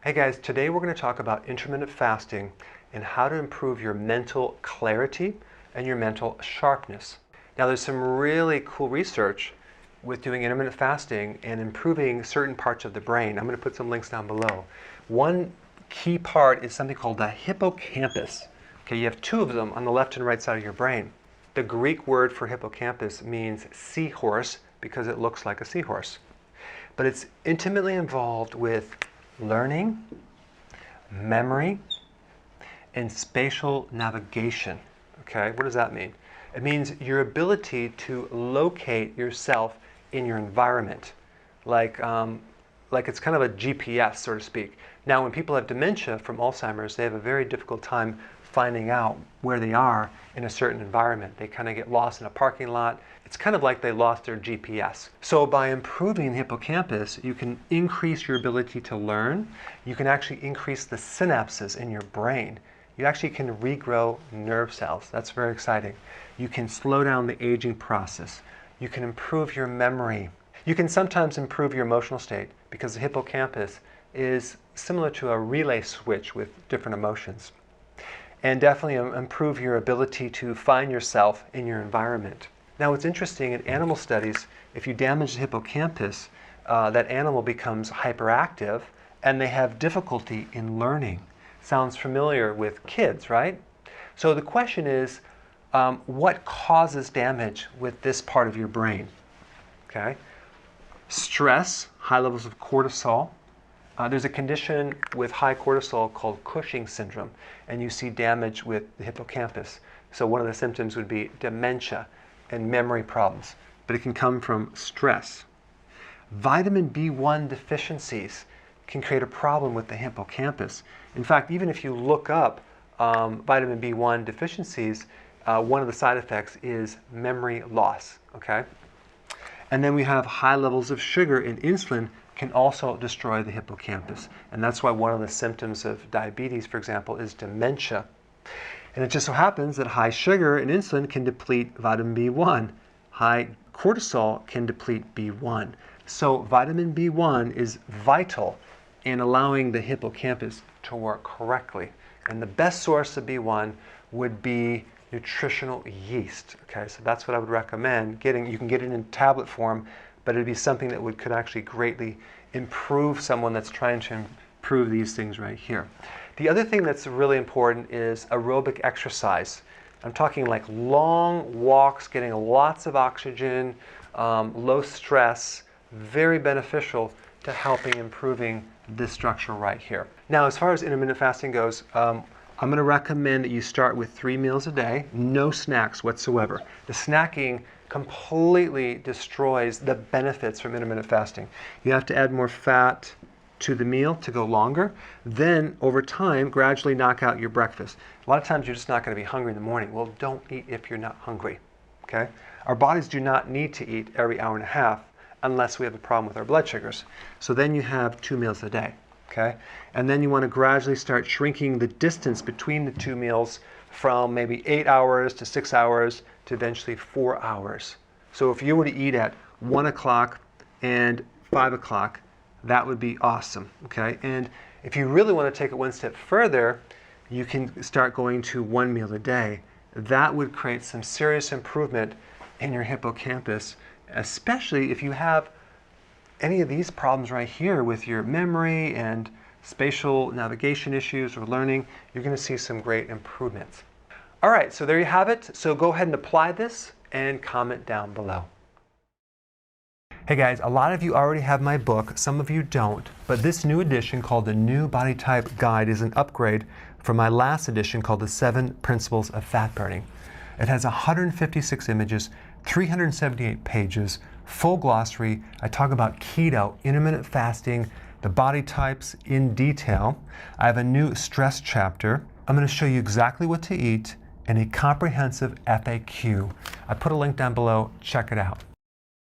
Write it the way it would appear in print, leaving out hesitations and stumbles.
Hey guys, today we're going to talk about intermittent fasting and how to improve your mental clarity and your mental sharpness. Now there's some really cool research with doing intermittent fasting and improving certain parts of the brain. I'm going to put some links down below. One key part is something called the hippocampus. Okay, you have two of them on the left and right side of your brain. The Greek word for hippocampus means seahorse because it looks like a seahorse. But it's intimately involved with learning, memory, and spatial navigation. Okay, what does that mean? It means your ability to locate yourself in your environment, like it's kind of a GPS, so to speak. Now, when people have dementia from Alzheimer's, they have a very difficult time finding out where they are in a certain environment. They kind of get lost in a parking lot. It's kind of like they lost their GPS. So by improving the hippocampus, you can increase your ability to learn. You can actually increase the synapses in your brain. You actually can regrow nerve cells. That's very exciting. You can slow down the aging process. You can improve your memory. You can sometimes improve your emotional state because the hippocampus is similar to a relay switch with different emotions. And definitely improve your ability to find yourself in your environment. Now what's interesting, in animal studies, if you damage the hippocampus, that animal becomes hyperactive and they have difficulty in learning. Sounds familiar with kids, right? So the question is, what causes damage with this part of your brain? Okay, stress, high levels of cortisol. There's a condition with high cortisol called Cushing's syndrome, and you see damage with the hippocampus. So one of the symptoms would be dementia and memory problems, but it can come from stress. Vitamin B1 deficiencies can create a problem with the hippocampus. In fact, even if you look up vitamin B1 deficiencies, one of the side effects is memory loss, okay? And then we have high levels of sugar and insulin can also destroy the hippocampus. And that's why one of the symptoms of diabetes, for example, is dementia. And it just so happens that high sugar and insulin can deplete vitamin B1. High cortisol can deplete B1. So vitamin B1 is vital in allowing the hippocampus to work correctly. And the best source of B1 would be nutritional yeast. Okay, so that's what I would recommend getting. You can get it in tablet form, but it'd be something that could actually greatly improve someone that's trying to improve these things right here. The other thing that's really important is aerobic exercise. I'm talking like long walks, getting lots of oxygen, low stress, very beneficial to helping improving this structure right here. Now, as far as intermittent fasting goes, I'm going to recommend that you start with 3 meals a day, no snacks whatsoever. The snacking completely destroys the benefits from intermittent fasting. You have to add more fat to the meal to go longer. Then, over time, gradually knock out your breakfast. A lot of times you're just not going to be hungry in the morning. Well, don't eat if you're not hungry, okay? Our bodies do not need to eat every hour and a half unless we have a problem with our blood sugars. So then you have 2 meals a day. Okay? And then you want to gradually start shrinking the distance between the 2 meals from maybe 8 hours to 6 hours to eventually 4 hours. So if you were to eat at 1 o'clock and 5 o'clock, that would be awesome. Okay? And if you really want to take it one step further, you can start going to 1 meal a day. That would create some serious improvement in your hippocampus, especially if you have any of these problems right here with your memory and spatial navigation issues or learning. You're going to see some great improvements. All right, so there you have it. So go ahead and apply this and comment down below. Hey guys, a lot of you already have my book, some of you don't, but this new edition called the New Body Type Guide is an upgrade from my last edition called the 7 Principles of Fat Burning. It has 156 images, 378 pages, full glossary. I talk about keto, intermittent fasting, the body types in detail. I have a new stress chapter. I'm going to show you exactly what to eat and a comprehensive FAQ. I put a link down below. Check it out.